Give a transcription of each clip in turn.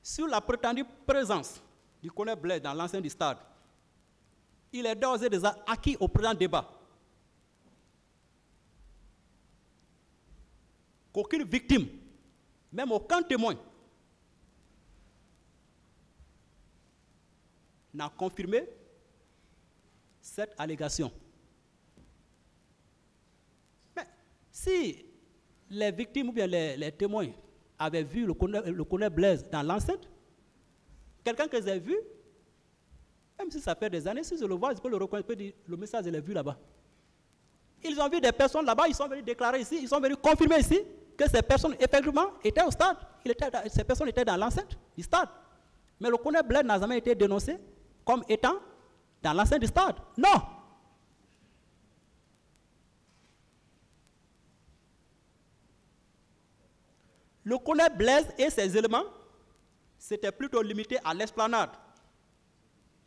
sur la prétendue présence du colonel Blaise dans l'enceinte du stade, il est d'ores et déjà acquis au présent débat qu'aucune victime, même aucun témoin, n'a confirmé cette allégation. Mais si les victimes ou bien les témoins avaient vu le colonel Blaise dans l'enceinte, quelqu'un que j'ai vu, même si ça fait des années, si je le vois, je peux le reconnaître, je peux dire, le message, je l'ai vu là-bas. Ils ont vu des personnes là-bas, ils sont venus déclarer ici, ils sont venus confirmer ici que ces personnes, effectivement, étaient au stade. Ces personnes étaient dans l'enceinte du stade. Mais le colonel Blaise n'a jamais été dénoncé comme étant dans l'enceinte du stade. Non. Le colonel Blaise et ses éléments s'étaient plutôt limités à l'esplanade,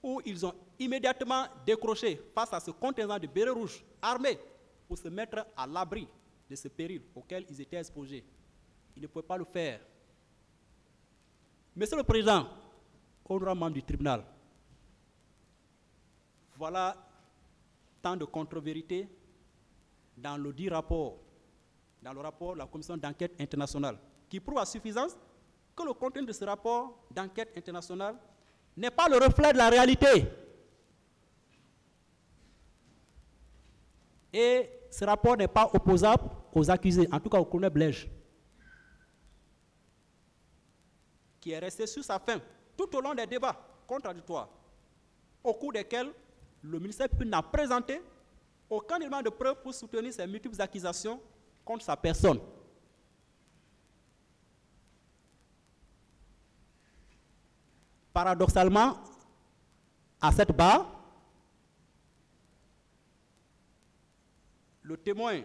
où ils ont immédiatement décroché face à ce contingent de bérets rouges armés pour se mettre à l'abri de ce péril auquel ils étaient exposés. Ils ne pouvaient pas le faire. Monsieur le Président, honorable membre du tribunal, voilà tant de contre-vérités dans le dit rapport, dans le rapport de la commission d'enquête internationale, qui prouve à suffisance que le contenu de ce rapport d'enquête internationale n'est pas le reflet de la réalité. Et ce rapport n'est pas opposable aux accusés, en tout cas au colonel Blaise, qui est resté sur sa faim tout au long des débats contradictoires, au cours desquels le ministère public n'a présenté aucun élément de preuve pour soutenir ces multiples accusations contre sa personne. Paradoxalement, à cette barre, le témoin,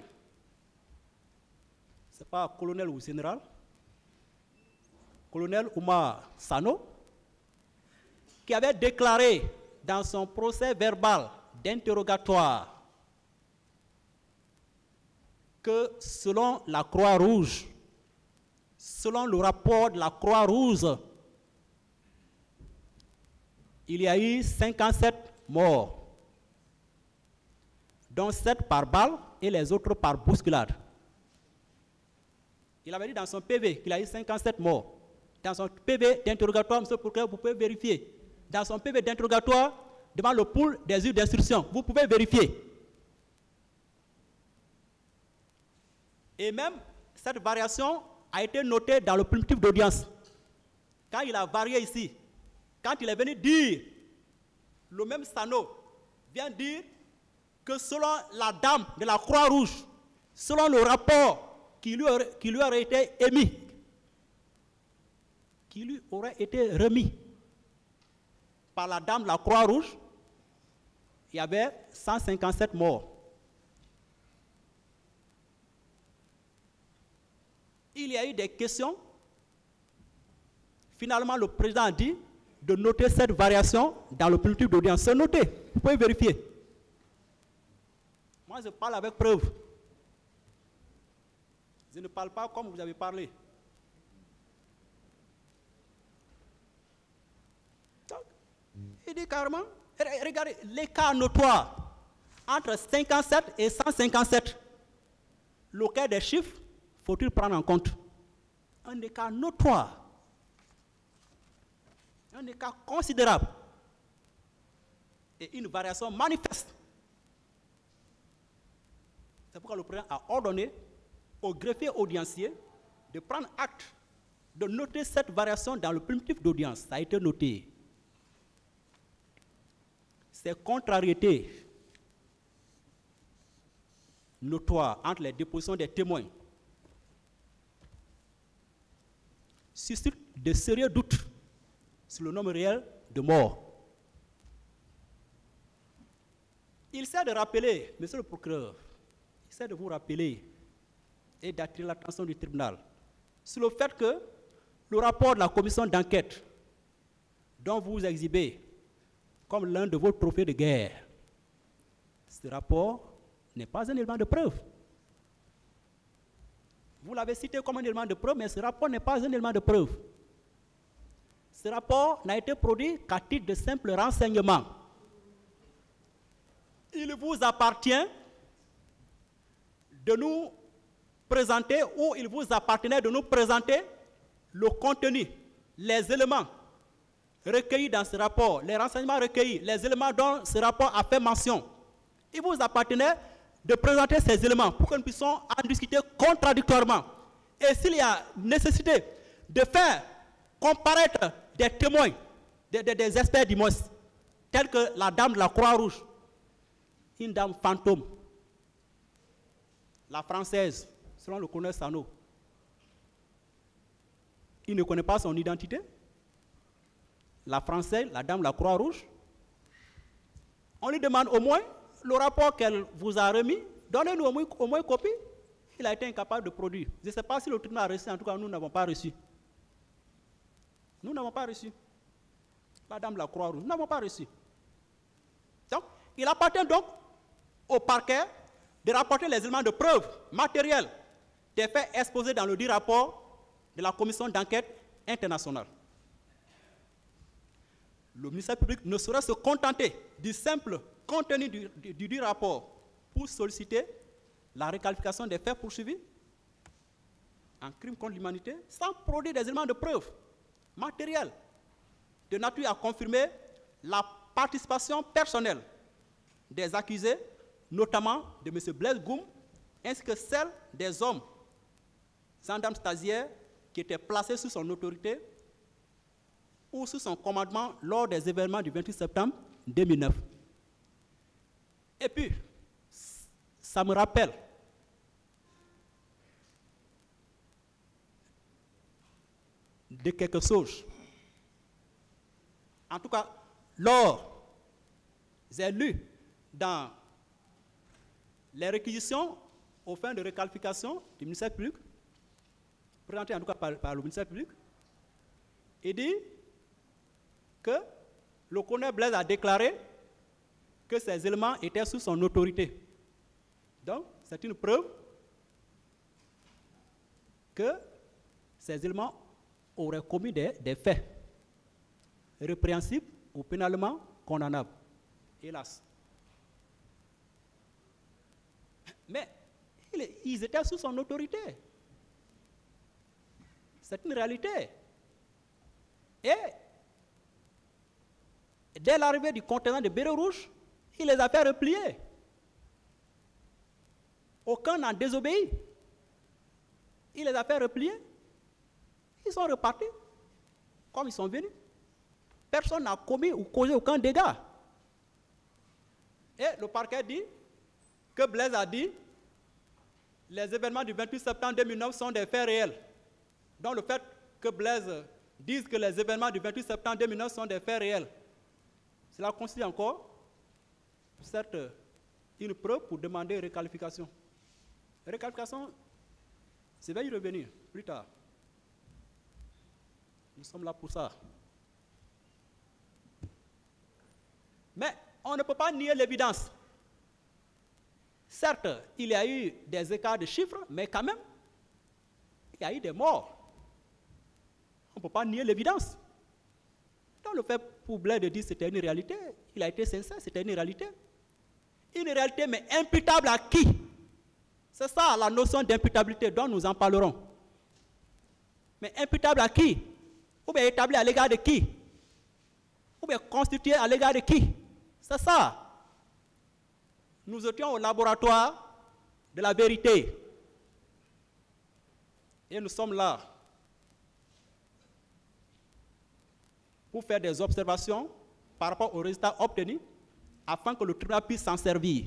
ce n'est pas colonel ou général, colonel Oumar Sano, qui avait déclaré dans son procès verbal d'interrogatoire que selon la Croix-Rouge, selon le rapport de la Croix-Rouge, il y a eu 57 morts, dont 7 par balle et les autres par bousculade. Il avait dit dans son PV qu'il a eu 57 morts. Dans son PV d'interrogatoire, monsieur le procureur, vous pouvez vérifier. Dans son PV d'interrogatoire, devant le pool des juges d'instruction, vous pouvez vérifier. Et même, cette variation a été notée dans le primitif d'audience. Quand il a varié ici, quand il est venu dire, le même Sano vient dire que selon la dame de la Croix-Rouge, selon le rapport qui lui aurait été émis, qui lui aurait été remis par la dame de la Croix-Rouge, il y avait 157 morts. Il y a eu des questions. Finalement, le président a dit de noter cette variation dans le primitif d'audience. C'est noté, vous pouvez vérifier. Moi, je parle avec preuve. Je ne parle pas comme vous avez parlé. Donc, il dit carrément, regardez, l'écart notoire entre 57 et 157, lequel des chiffres faut-il prendre en compte? Un écart notoire. Un écart considérable et une variation manifeste. C'est pourquoi le président a ordonné au greffier audiencier de prendre acte, de noter cette variation dans le primitif d'audience. Ça a été noté. Ces contrariétés notoires entre les dépositions des témoins suscitent de sérieux doutes sur le nombre réel de morts. Il sert de rappeler, monsieur le procureur, il sert de vous rappeler et d'attirer l'attention du tribunal sur le fait que le rapport de la commission d'enquête dont vous exhibez comme l'un de vos trophées de guerre, ce rapport n'est pas un élément de preuve. Vous l'avez cité comme un élément de preuve, mais ce rapport n'est pas un élément de preuve. Ce rapport n'a été produit qu'à titre de simple renseignement. Il vous appartient de nous présenter, ou il vous appartenait de nous présenter le contenu, les éléments recueillis dans ce rapport, les renseignements recueillis, les éléments dont ce rapport a fait mention. Il vous appartenait de présenter ces éléments pour que nous puissions en discuter contradictoirement. Et s'il y a nécessité de faire comparaître des témoins, des experts du moins, tels que la dame de la Croix-Rouge, une dame fantôme, la française, selon le colonel Sano, il ne connaît pas son identité. La française, la dame de la Croix-Rouge, on lui demande au moins le rapport qu'elle vous a remis, donnez-nous au moins une copie. Il a été incapable de produire. Je ne sais pas si le tribunal a reçu, en tout cas nous n'avons pas reçu. Nous n'avons pas reçu. La dame de la Croix-Rouge, nous n'avons pas reçu. Donc, il appartient donc au parquet de rapporter les éléments de preuve matériels des faits exposés dans le dit rapport de la commission d'enquête internationale. Le ministère public ne saurait se contenter du simple contenu du rapport pour solliciter la requalification des faits poursuivis en crime contre l'humanité sans produire des éléments de preuve matériels de nature à confirmer la participation personnelle des accusés, notamment de M. Blaise Goum, ainsi que celle des hommes, gendarmes stagiaires, qui étaient placés sous son autorité ou sous son commandement lors des événements du 28 septembre 2009. Et puis, ça me rappelle de quelque chose. En tout cas, lors, j'ai lu dans les réquisitions aux fins de requalification du ministère public, présentées en tout cas par le ministère public, il dit que le colonel Blaise a déclaré que ces éléments étaient sous son autorité. Donc, c'est une preuve que ces éléments auraient commis des faits répréhensibles ou pénalement condamnables. Hélas. Mais ils étaient sous son autorité. C'est une réalité. Et dès l'arrivée du contingent de Béret Rouge, il les a fait replier. Aucun n'a désobéi. Il les a fait replier. Ils sont repartis comme ils sont venus. Personne n'a commis ou causé aucun dégât. Et le parquet dit que Blaise a dit les événements du 28 septembre 2009 sont des faits réels. Donc le fait que Blaise dise que les événements du 28 septembre 2009 sont des faits réels, cela constitue encore, certes, une preuve pour demander requalification. Requalification, je vais y revenir plus tard. Nous sommes là pour ça. Mais on ne peut pas nier l'évidence. Certes, il y a eu des écarts de chiffres, mais quand même, il y a eu des morts. On ne peut pas nier l'évidence. Donc le fait pour Blaise de dire que c'était une réalité, il a été sincère, c'était une réalité. Une réalité, mais imputable à qui? C'est ça la notion d'imputabilité dont nous en parlerons. Mais imputable à qui? Ou bien établi à l'égard de qui? Ou bien constitué à l'égard de qui? C'est ça. Nous étions au laboratoire de la vérité. Et nous sommes là pour faire des observations par rapport aux résultats obtenus afin que le tribunal puisse s'en servir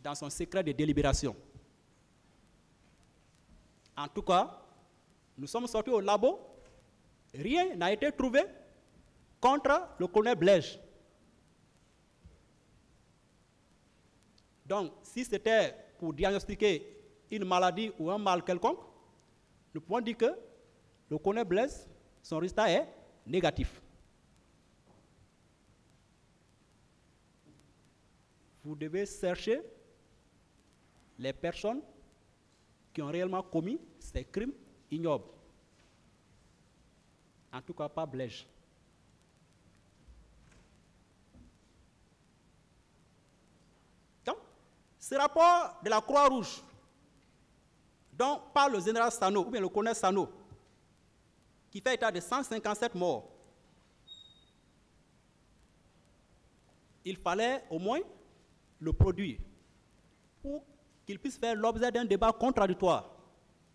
dans son secret de délibération. En tout cas, nous sommes sortis au labo, rien n'a été trouvé contre le colonel Blaise. Donc, si c'était pour diagnostiquer une maladie ou un mal quelconque, nous pouvons dire que le colonel Blaise, son résultat est négatif. Vous devez chercher les personnes qui ont réellement commis ces crimes ignobles. En tout cas, pas Blaise. Donc, ce rapport de la Croix-Rouge, dont parle le général Sano, ou bien le colonel Sano, qui fait état de 157 morts, il fallait au moins le produire pour qu'il puisse faire l'objet d'un débat contradictoire.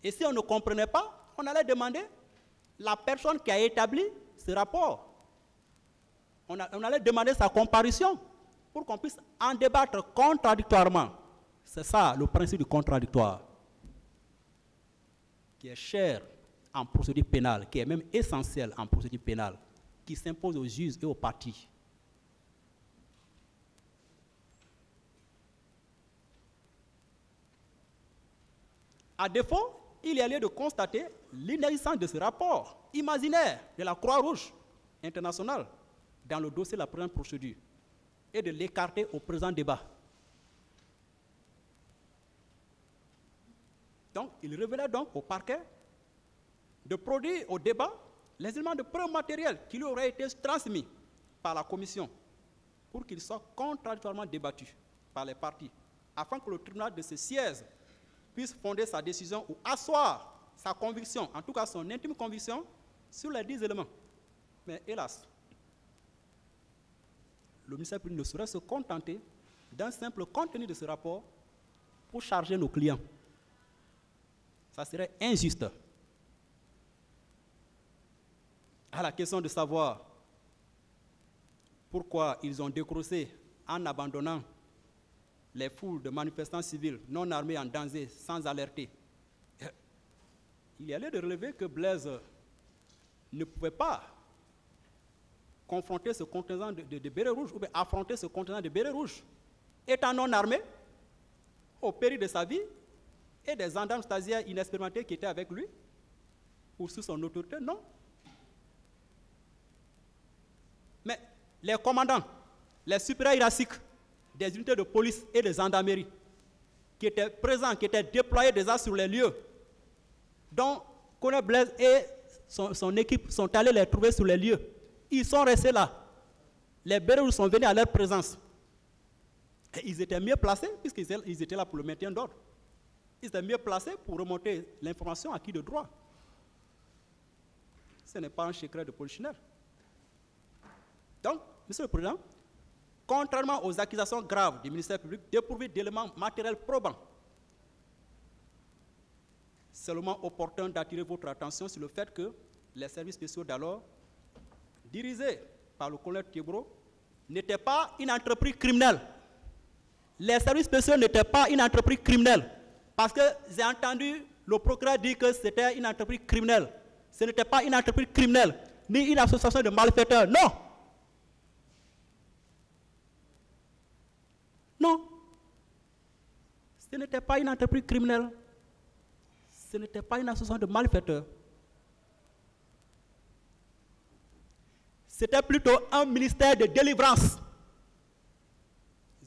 Et si on ne comprenait pas, on allait demander la personne qui a établi ce rapport. On allait demander sa comparution pour qu'on puisse en débattre contradictoirement. C'est ça le principe du contradictoire, qui est cher en procédure pénale, qui est même essentiel en procédure pénale, qui s'impose aux juges et aux parties. À défaut, il y a lieu de constater l'inexistence de ce rapport imaginaire de la Croix-Rouge internationale dans le dossier de la présente procédure et de l'écarter au présent débat. Donc, il revenait donc au parquet de produire au débat les éléments de preuve matérielle qui lui auraient été transmis par la commission pour qu'ils soient contradictoirement débattus par les parties, afin que le tribunal de ce siège puisse fonder sa décision ou asseoir sa conviction, en tout cas son intime conviction, sur les 10 éléments. Mais hélas, le ministère public ne saurait se contenter d'un simple contenu de ce rapport pour charger nos clients. Ça serait injuste. À la question de savoir pourquoi ils ont décroché en abandonnant les foules de manifestants civils non armés en danger sans alerter. Il y a lieu de relever que Blaise ne pouvait pas confronter ce contingent de bérets rouges ou bien affronter ce contingent de bérets rouges, étant non armé, au péril de sa vie, et des gendarmes stasiaires inexpérimentés qui étaient avec lui, ou sous son autorité, non. Mais les commandants, les supérieurs hiérarchiques des unités de police et de gendarmerie qui étaient présents, qui étaient déployés déjà sur les lieux, dont colonel Blaise et son équipe sont allés les trouver sur les lieux. Ils sont restés là. Les bérets rouges sont venus à leur présence. Et ils étaient mieux placés, puisqu'ils étaient là pour le maintien d'ordre. Ils étaient mieux placés pour remonter l'information à qui de droit. Ce n'est pas un secret de polichinelle. Donc, Monsieur le Président, contrairement aux accusations graves du ministère public dépourvues d'éléments matériels probants, c'est seulement opportun d'attirer votre attention sur le fait que les services spéciaux d'alors, dirigés par le colonel Thiebro, n'étaient pas une entreprise criminelle. Les services spéciaux n'étaient pas une entreprise criminelle. Parce que j'ai entendu le procureur dire que c'était une entreprise criminelle. Ce n'était pas une entreprise criminelle, ni une association de malfaiteurs. Non! Non. Ce n'était pas une entreprise criminelle. Ce n'était pas une association de malfaiteurs. C'était plutôt un ministère de délivrance.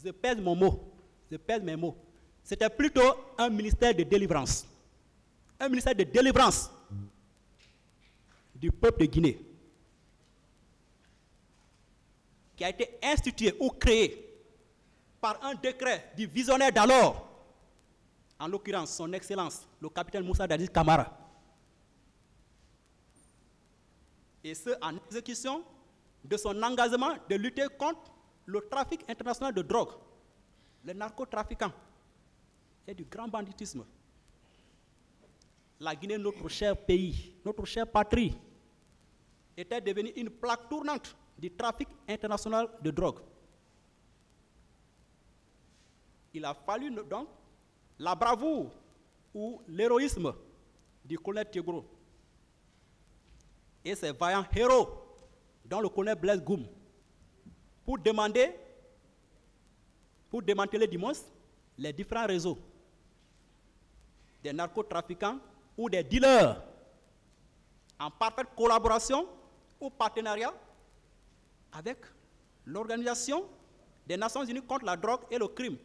Je pèse mon mot. Je pèse mes mots. C'était plutôt un ministère de délivrance. Un ministère de délivrance du peuple de Guinée, qui a été institué ou créé par un décret du visionnaire d'alors, en l'occurrence son Excellence, le capitaine Moussa Dadis Camara. Et ce, en exécution de son engagement de lutter contre le trafic international de drogue, les narcotrafiquants et du grand banditisme. La Guinée, notre cher pays, notre chère patrie, était devenue une plaque tournante du trafic international de drogue. Il a fallu donc la bravoure ou l'héroïsme du colonel Thiebro et ses vaillants héros, dont le colonel Blaise Goum, pour démanteler du moins les différents réseaux des narcotrafiquants ou des dealers en parfaite collaboration ou partenariat avec l'Organisation des Nations Unies contre la drogue et le crime,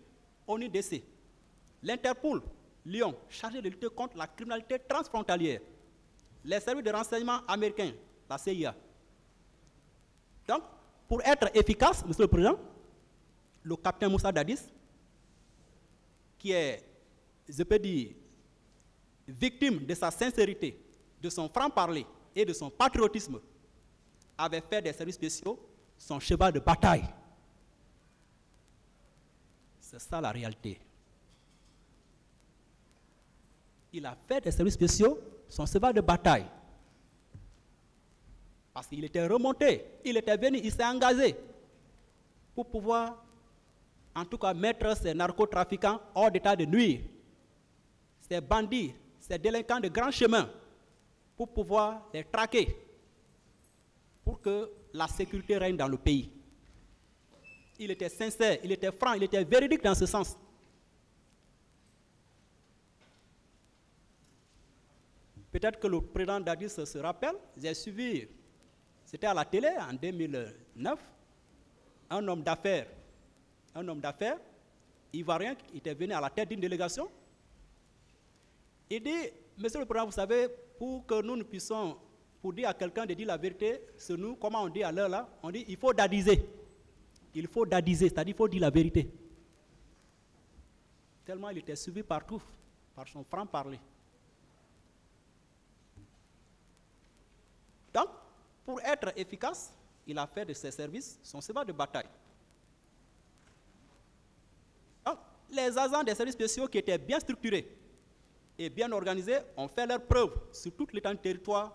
ONUDC, l'Interpol, Lyon, chargé de lutter contre la criminalité transfrontalière, les services de renseignement américains, la CIA. Donc, pour être efficace, Monsieur le Président, le capitaine Moussa Dadis, qui est, je peux dire, victime de sa sincérité, de son franc-parler et de son patriotisme, avait fait des services spéciaux son cheval de bataille. C'est ça la réalité. Il a fait des services spéciaux son cheval de bataille. Parce qu'il était remonté, il était venu, il s'est engagé pour pouvoir, en tout cas, mettre ces narcotrafiquants hors d'état de nuire, ces bandits, ces délinquants de grand chemin, pour pouvoir les traquer, pour que la sécurité règne dans le pays. Il était sincère, il était franc, il était véridique dans ce sens. Peut-être que le président Dadis se rappelle, j'ai suivi, c'était à la télé en 2009, un homme d'affaires ivoirien qui était venu à la tête d'une délégation. Il dit, Monsieur le Président, vous savez, pour que nous puissions, pour dire à quelqu'un de dire la vérité, c'est nous, comment on dit à l'heure là, on dit il faut dadiser. Il faut dadiser, c'est-à-dire il faut dire la vérité. Tellement il était suivi partout, par son franc-parler. Donc, pour être efficace, il a fait de ses services son cheval de bataille. Donc, les agents des services spéciaux qui étaient bien structurés et bien organisés ont fait leur preuve sur toute l'étendue du territoire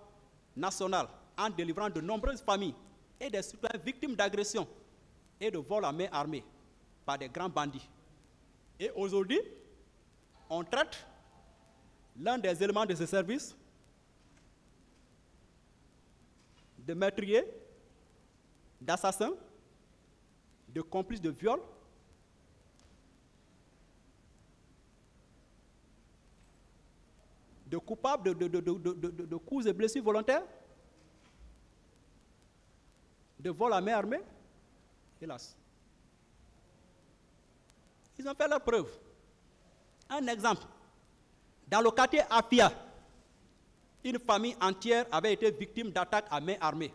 national en délivrant de nombreuses familles et des citoyens victimes d'agressions et de vols à main armée par des grands bandits. Et aujourd'hui, on traite l'un des éléments de ce service de meurtrier, d'assassin, de complice de viol, de coupable de coups et blessures volontaires, de vol à main armée, hélas. Ils ont fait leur preuve. Un exemple, dans le quartier Afia, une famille entière avait été victime d'attaques à main armée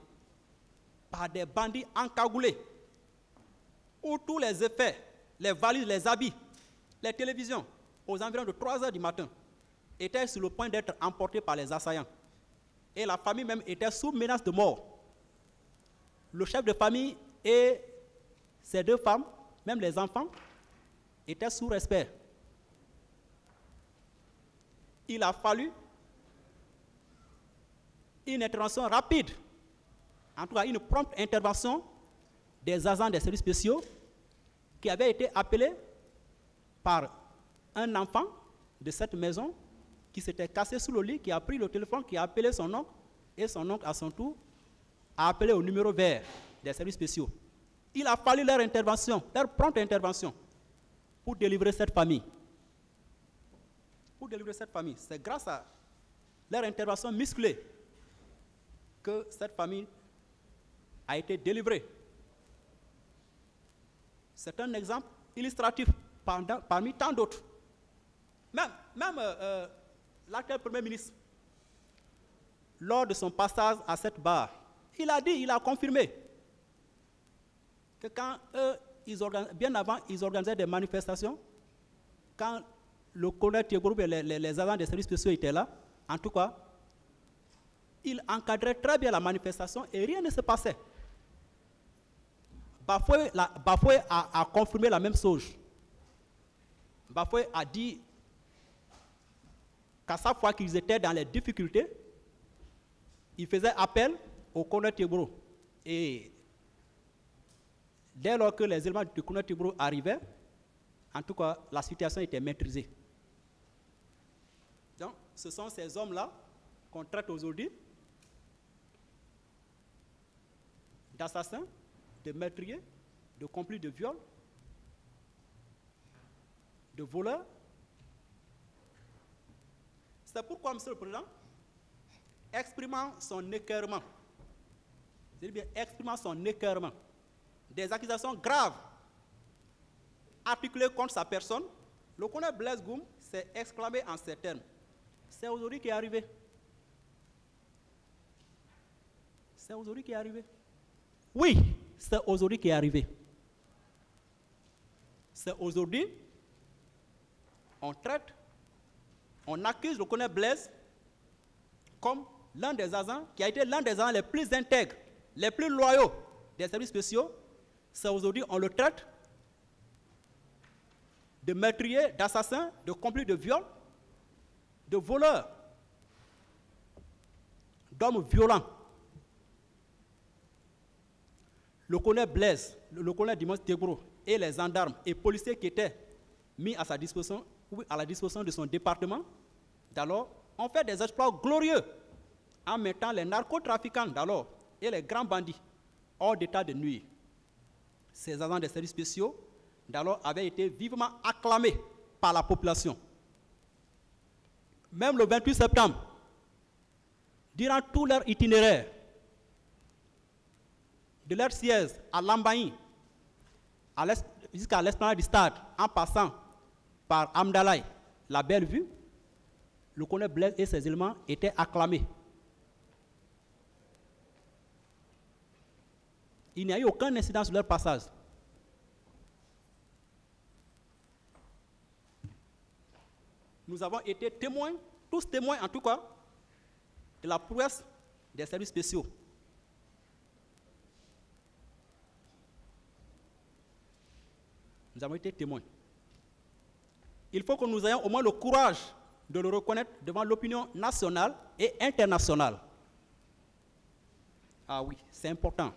par des bandits encagoulés, où tous les effets, les valises, les habits, les télévisions, aux environs de 3 heures du matin, étaient sur le point d'être emportés par les assaillants. Et la famille même était sous menace de mort. Le chef de famille et ses 2 femmes, même les enfants, étaient sous respect. Il a fallu une intervention rapide, en tout cas une prompte intervention des agents des services spéciaux qui avaient été appelés par un enfant de cette maison qui s'était cassé sous le lit, qui a pris le téléphone, qui a appelé son oncle, et son oncle à son tour a appelé au numéro vert des services spéciaux. Il a fallu leur intervention, leur prompte intervention pour délivrer cette famille. Pour délivrer cette famille. C'est grâce à leur intervention musclée que cette famille a été délivrée. C'est un exemple illustratif parmi tant d'autres. Même l'actuel Premier ministre, lors de son passage à cette barre, il a dit, il a confirmé que quand bien avant, ils organisaient des manifestations, quand le colonel Thiegroup et les agents des services spéciaux étaient là, en tout cas, il encadrait très bien la manifestation et rien ne se passait. Bafoué a confirmé la même chose. Bafoué a dit qu'à chaque fois qu'ils étaient dans les difficultés, il faisait appel au colonel Thiegroup. Et dès lors que les éléments du colonel Thiegroup arrivaient, en tout cas, la situation était maîtrisée. Donc, ce sont ces hommes-là qu'on traite aujourd'hui d'assassins, de meurtriers, de complices de viol, de voleurs. C'est pourquoi, Monsieur le Président, exprimant son écœurement, des accusations graves articulées contre sa personne, le colonel Blaise Goum s'est exclamé en ces termes. C'est aujourd'hui qui est arrivé. C'est aujourd'hui qui est arrivé. Oui, c'est aujourd'hui qui est arrivé. C'est aujourd'hui, on traite, on accuse le colonel Blaise comme l'un des agents, qui a été l'un des agents les plus intègres, les plus loyaux des services spéciaux. C'est aujourd'hui, on le traite de meurtrier, d'assassin, de complice de viol, de voleur, d'homme violent. Le colonel Blaise, le colonel Dimanche Tegboro et les gendarmes et policiers qui étaient mis à sa disposition, ou à la disposition de son département, d'alors, ont fait des exploits glorieux en mettant les narcotrafiquants d'alors et les grands bandits hors d'état de nuire. Ces agents des services spéciaux d'alors avaient été vivement acclamés par la population. Même le 28 septembre, durant tout leur itinéraire, de leur siège à Lambaye, jusqu'à l'esplanade du stade, en passant par Amdalaï, la belle vue, le colonel Blaise et ses éléments étaient acclamés. Il n'y a eu aucun incident sur leur passage. Nous avons été témoins, tous témoins en tout cas, de la prouesse des services spéciaux. Nous avons été témoins. Il faut que nous ayons au moins le courage de le reconnaître devant l'opinion nationale et internationale. Ah oui, c'est important.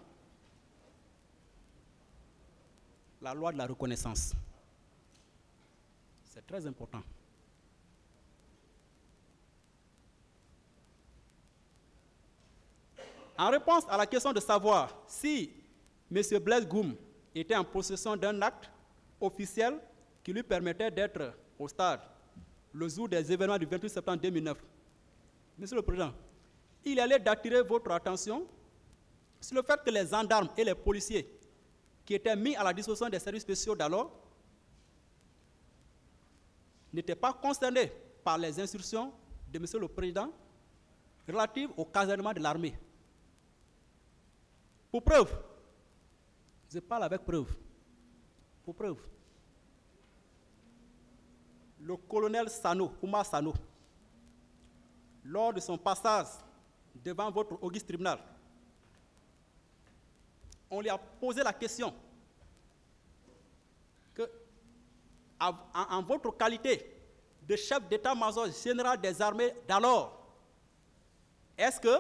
La loi de la reconnaissance. C'est très important. En réponse à la question de savoir si M. Blaise Goum était en possession d'un acte officiel qui lui permettait d'être au stade le jour des événements du 28 septembre 2009, Monsieur le Président, il allait d'attirer votre attention sur le fait que les gendarmes et les policiers qui étaient mis à la disposition des services spéciaux d'alors n'étaient pas concernés par les instructions de Monsieur le Président relatives au casernement de l'armée. Pour preuve, je parle avec preuve, pour preuve, le colonel Sano, Oumar Sano, lors de son passage devant votre auguste tribunal, on lui a posé la question que, en votre qualité de chef d'état-major général des armées d'alors, est-ce que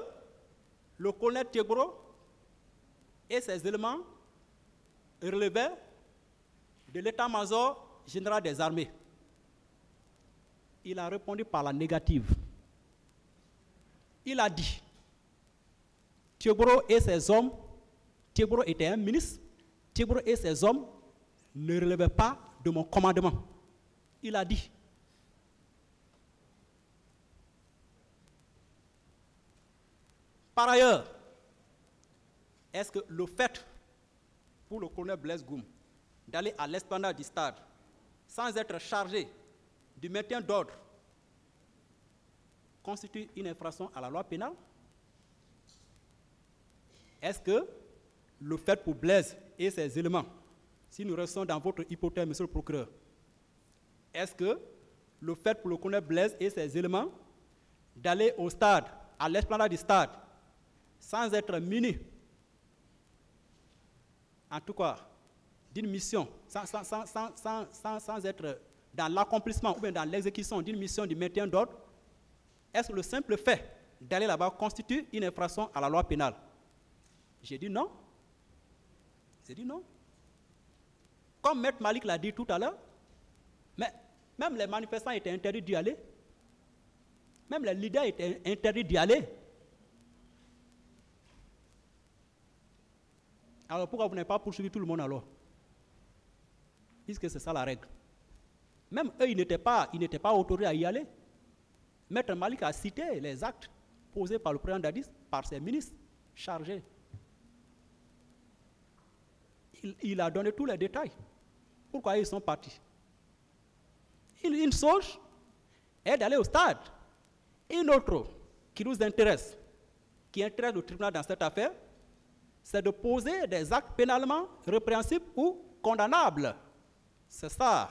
le colonel Tegboro et ses éléments relevaient de l'état-major général des armées? Il a répondu par la négative. Il a dit, Tegboro et ses hommes, Tegboro était un ministre, Tegboro et ses hommes ne relevaient pas de mon commandement. Il a dit. Par ailleurs, est-ce que le fait pour le colonel Blaise Goum d'aller à l'esplanade du stade sans être chargé du maintien d'ordre constitue une infraction à la loi pénale? Est-ce que le fait pour Blaise et ses éléments, si nous restons dans votre hypothèse, monsieur le procureur, est-ce que le fait pour le colonel Blaise et ses éléments d'aller au stade, à l'esplanade du stade, sans être munis, en tout cas, d'une mission, sans être dans l'accomplissement ou bien dans l'exécution d'une mission du maintien d'ordre, est-ce que le simple fait d'aller là-bas constitue une infraction à la loi pénale? J'ai dit non. J'ai dit non. Comme Maître Malik l'a dit tout à l'heure, mais même les manifestants étaient interdits d'y aller. Même les leaders étaient interdits d'y aller. Alors pourquoi vous n'avez pas poursuivi tout le monde alors? Puisque c'est ça la règle. Même eux, ils n'étaient pas autorisés à y aller. Maître Malik a cité les actes posés par le président Dadis, par ses ministres chargés. Il a donné tous les détails. Pourquoi ils sont partis? Une chose est d'aller au stade. Une autre qui nous intéresse qui intéresse le tribunal dans cette affaire, c'est de poser des actes pénalement répréhensibles ou condamnables. C'est ça.